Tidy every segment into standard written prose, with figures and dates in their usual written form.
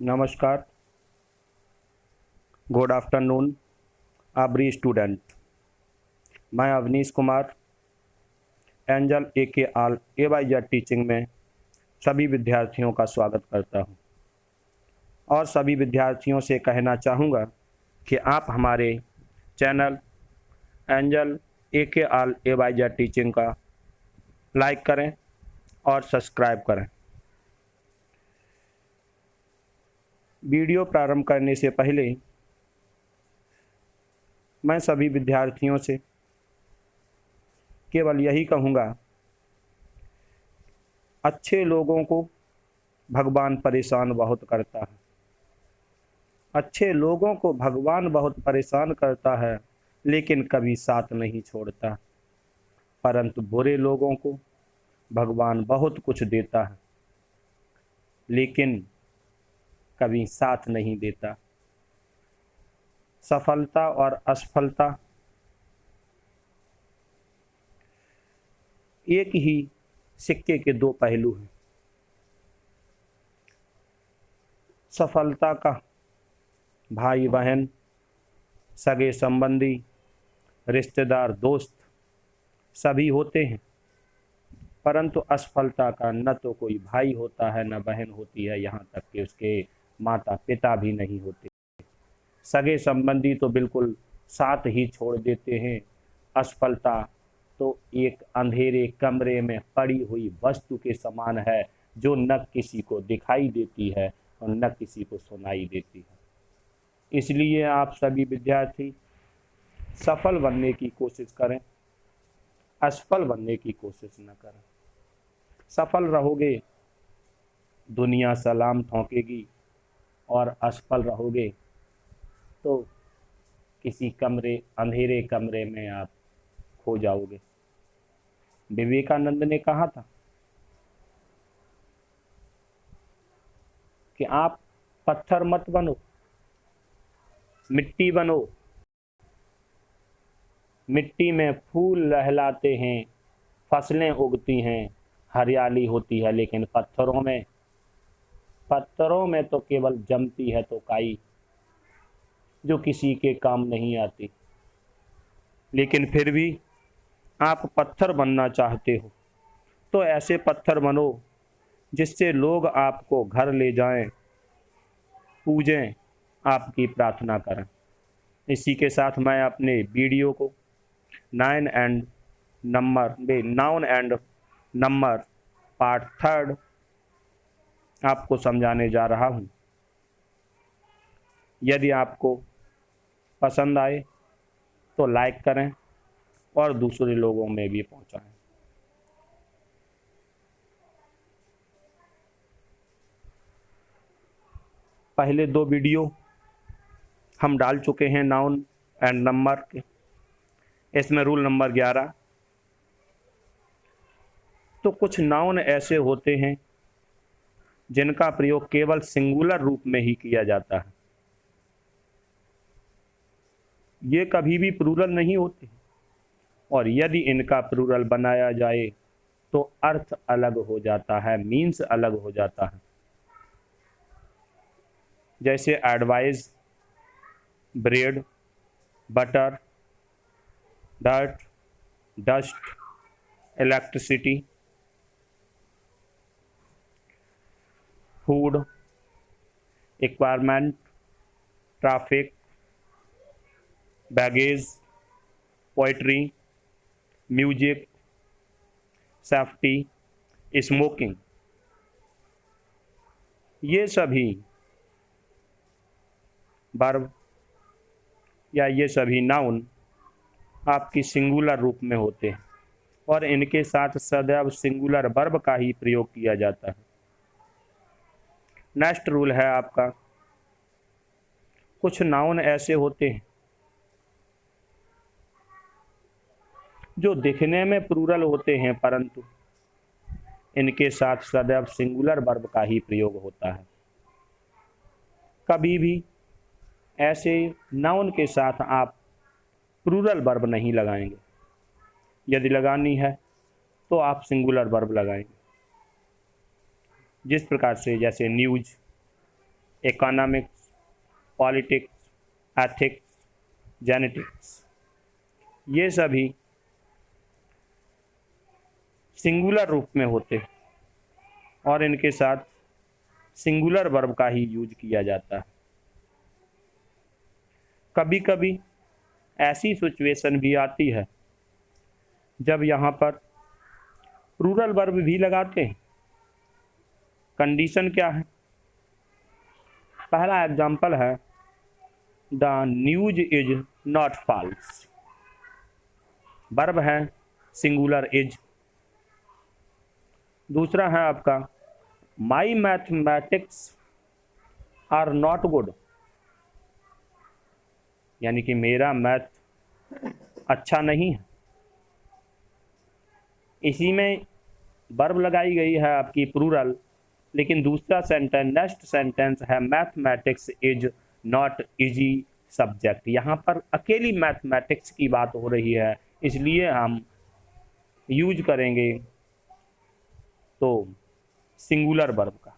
नमस्कार, good afternoon every student. मैं Awanish Kumar angel ए आल AYZ teaching में सभी विद्यार्थियों का स्वागत करता हूं और सभी विद्यार्थियों से कहना चाहूँगा कि आप हमारे चैनल एंजल आल AYZ टीचिंग का लाइक करें और सब्सक्राइब करें। वीडियो प्रारंभ करने से पहले मैं सभी विद्यार्थियों से केवल यही कहूँगा, अच्छे लोगों को भगवान परेशान बहुत करता है। अच्छे लोगों को भगवान बहुत परेशान करता है, लेकिन कभी साथ नहीं छोड़ता। परंतु बुरे लोगों को भगवान बहुत कुछ देता है, लेकिन कभी साथ नहीं देता। सफलता और असफलता एक ही सिक्के के दो पहलू हैं। सफलता का भाई बहन, सगे संबंधी, रिश्तेदार, दोस्त सभी होते हैं, परंतु असफलता का न तो कोई भाई होता है न बहन होती है, यहाँ तक कि उसके माता पिता भी नहीं होते। सगे संबंधी तो बिल्कुल साथ ही छोड़ देते हैं। असफलता तो एक अंधेरे कमरे में पड़ी हुई वस्तु के समान है, जो न किसी को दिखाई देती है और न किसी को सुनाई देती है। इसलिए आप सभी विद्यार्थी सफल बनने की कोशिश करें, असफल बनने की कोशिश न करें। सफल रहोगे दुनिया सलाम ठोकेगी, और असफल रहोगे तो किसी अंधेरे कमरे में आप खो जाओगे। विवेकानंद ने कहा था कि आप पत्थर मत बनो, मिट्टी बनो। मिट्टी में फूल लहलाते हैं, फसलें उगती हैं, हरियाली होती है, लेकिन पत्थरों में तो केवल जमती है तो काई, जो किसी के काम नहीं आती। लेकिन फिर भी आप पत्थर बनना चाहते हो तो ऐसे पत्थर बनो जिससे लोग आपको घर ले जाएं, पूजें, आपकी प्रार्थना करें। इसी के साथ मैं अपने वीडियो को नाउन एंड नंबर पार्ट 3 आपको समझाने जा रहा हूँ। यदि आपको पसंद आए तो लाइक करें और दूसरे लोगों में भी पहुंचाएं। पहले 2 वीडियो हम डाल चुके हैं नाउन एंड नंबर के। इसमें रूल नंबर 11। तो कुछ नाउन ऐसे होते हैं जिनका प्रयोग केवल सिंगुलर रूप में ही किया जाता है, ये कभी भी प्लूरल नहीं होते, और यदि इनका प्लूरल बनाया जाए तो अर्थ अलग हो जाता है, मीन्स अलग हो जाता है। जैसे advice, bread, butter, dirt, dust, electricity, food, requirement, traffic, baggage, poetry, music, safety, smoking, ये सभी वर्ब या ये सभी नाउन आपकी सिंगुलर रूप में होते हैं, और इनके साथ सदैव सिंगुलर वर्ब का ही प्रयोग किया जाता है। नेक्स्ट रूल है आपका, कुछ नाउन ऐसे होते हैं जो दिखने में प्लूरल होते हैं, परंतु इनके साथ सदैव सिंगुलर वर्ब का ही प्रयोग होता है। कभी भी ऐसे नाउन के साथ आप प्लूरल वर्ब नहीं लगाएंगे। यदि लगानी है तो आप सिंगुलर वर्ब लगाएंगे। जिस प्रकार से, जैसे news, economics, politics, ethics, genetics, ये सभी सिंगुलर रूप में होते हैं और इनके साथ सिंगुलर वर्ब का ही यूज किया जाता है। कभी कभी ऐसी सिचुएशन भी आती है जब यहाँ पर प्लूरल वर्ब भी लगाते हैं। कंडीशन क्या है? पहला एग्जाम्पल है the news is not false, verb है सिंगुलर इज। दूसरा है आपका my mathematics are not good, यानी कि मेरा मैथ अच्छा नहीं है। इसी में वर्ब लगाई गई है आपकी प्लूरल, लेकिन दूसरा सेंटेंस, नेक्स्ट सेंटेंस है mathematics is not easy subject. यहाँ पर अकेली मैथमेटिक्स की बात हो रही है, इसलिए हम यूज करेंगे तो सिंगुलर वर्ब का।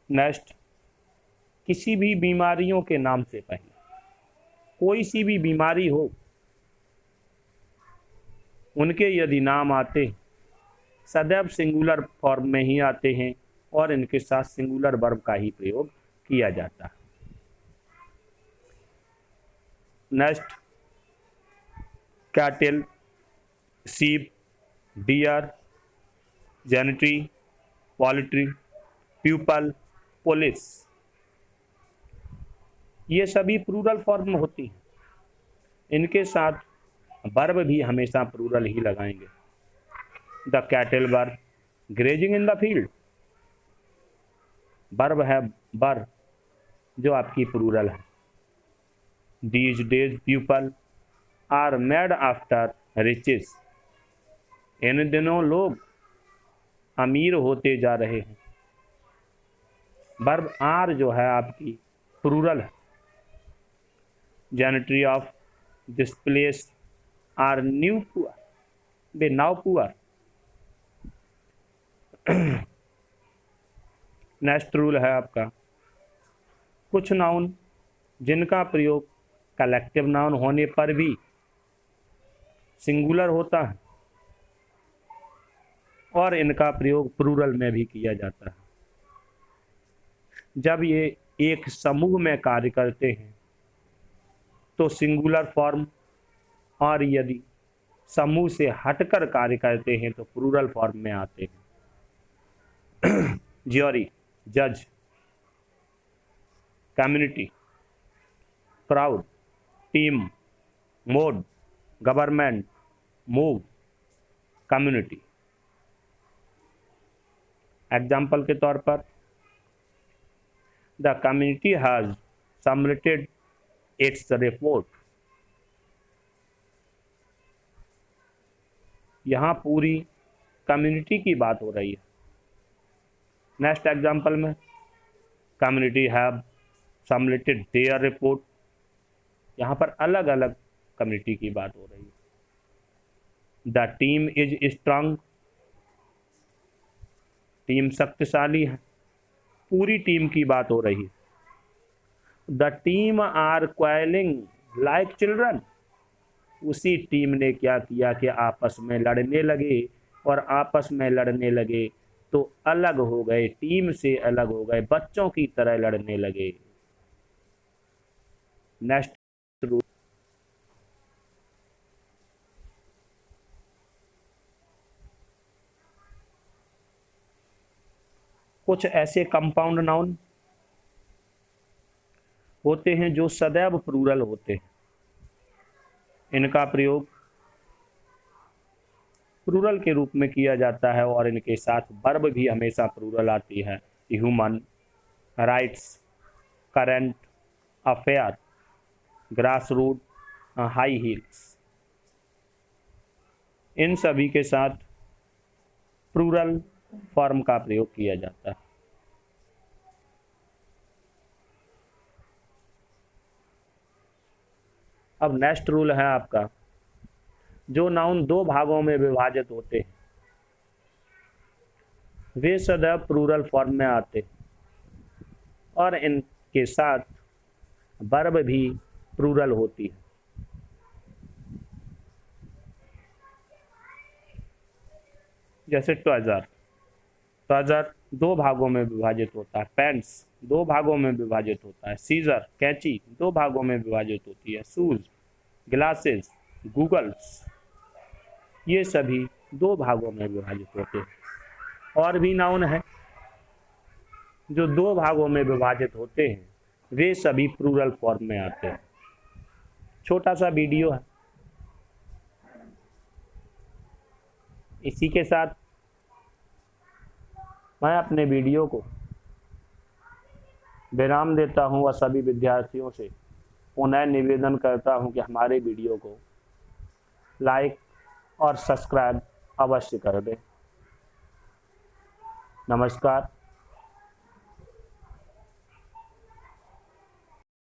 नेक्स्ट, किसी भी बीमारियों के नाम से पहले, कोई सी भी बीमारी हो, उनके यदि नाम आते सदैव सिंगुलर फॉर्म में ही आते हैं और इनके साथ सिंगुलर वर्ब का ही प्रयोग किया जाता है। Next, cattle, sheep, deer, gentry, poultry, people, police, ये सभी प्लूरल फॉर्म में होती हैं। इनके साथ वर्ब भी हमेशा प्लूरल ही लगाएंगे। The cattle were grazing in the field, verb है बर जो आपकी प्लूरल है। These days people are mad after riches, इन दिनों लोग अमीर होते जा रहे हैं। वर्ब आर जो है आपकी प्लूरल है। Gentry of this place are now poor, they now poor. Next rule है आपका, कुछ नाउन जिनका प्रयोग कलेक्टिव नाउन होने पर भी सिंगुलर होता है और इनका प्रयोग प्लूरल में भी किया जाता है। जब ये एक समूह में कार्य करते हैं तो सिंगुलर फॉर्म, और यदि समूह से हटकर कार्य करते हैं तो प्लूरल फॉर्म में आते हैं। ज्यूरी, जज, community, crowd, team, mode, government, move, community. Example के तौर पर, the community has submitted its report, यहाँ पूरी कम्युनिटी की बात हो रही है। नेक्स्ट एग्जाम्पल में, community have submitted there report, यहाँ पर अलग अलग कम्युनिटी की बात हो रही है। The team is strong, team शक्तिशाली है, पूरी टीम की बात हो रही है। The team are quarrelling like children, उसी टीम ने क्या किया कि आपस में लड़ने लगे, और आपस में लड़ने लगे तो अलग हो गए, टीम से अलग हो गए, बच्चों की तरह लड़ने लगे। नेक्स्ट रूल, कुछ ऐसे कंपाउंड नाउन होते हैं जो सदैव प्लूरल होते हैं। इनका प्रयोग प्लूरल के रूप में किया जाता है और इनके साथ वर्ब भी हमेशा प्लूरल आती है। Human, rights, current, affair, grass root, high heels, इन सभी के साथ प्लूरल फॉर्म का प्रयोग किया जाता है। अब नेक्स्ट रूल है आपका, जो नाउन दो भागों में विभाजित होते हैं वे सदैव प्लूरल फॉर्म में आते और इनके साथ वर्ब भी प्लूरल होती है। जैसे ट्राउजर 2 भागों में विभाजित होता है, पैंट्स 2 भागों में विभाजित होता है, सीजर कैंची 2 भागों में विभाजित होती है, शूज, ग्लासेस, गूगल्स ये सभी 2 भागों में विभाजित होते हैं। और भी नाउन है जो 2 भागों में विभाजित होते हैं, वे सभी प्लूरल फॉर्म में आते हैं। छोटा सा वीडियो है, इसी के साथ मैं अपने वीडियो को विराम देता हूं और सभी विद्यार्थियों से पुनः निवेदन करता हूं कि हमारे वीडियो को लाइक और सब्सक्राइब अवश्य कर दें। नमस्कार।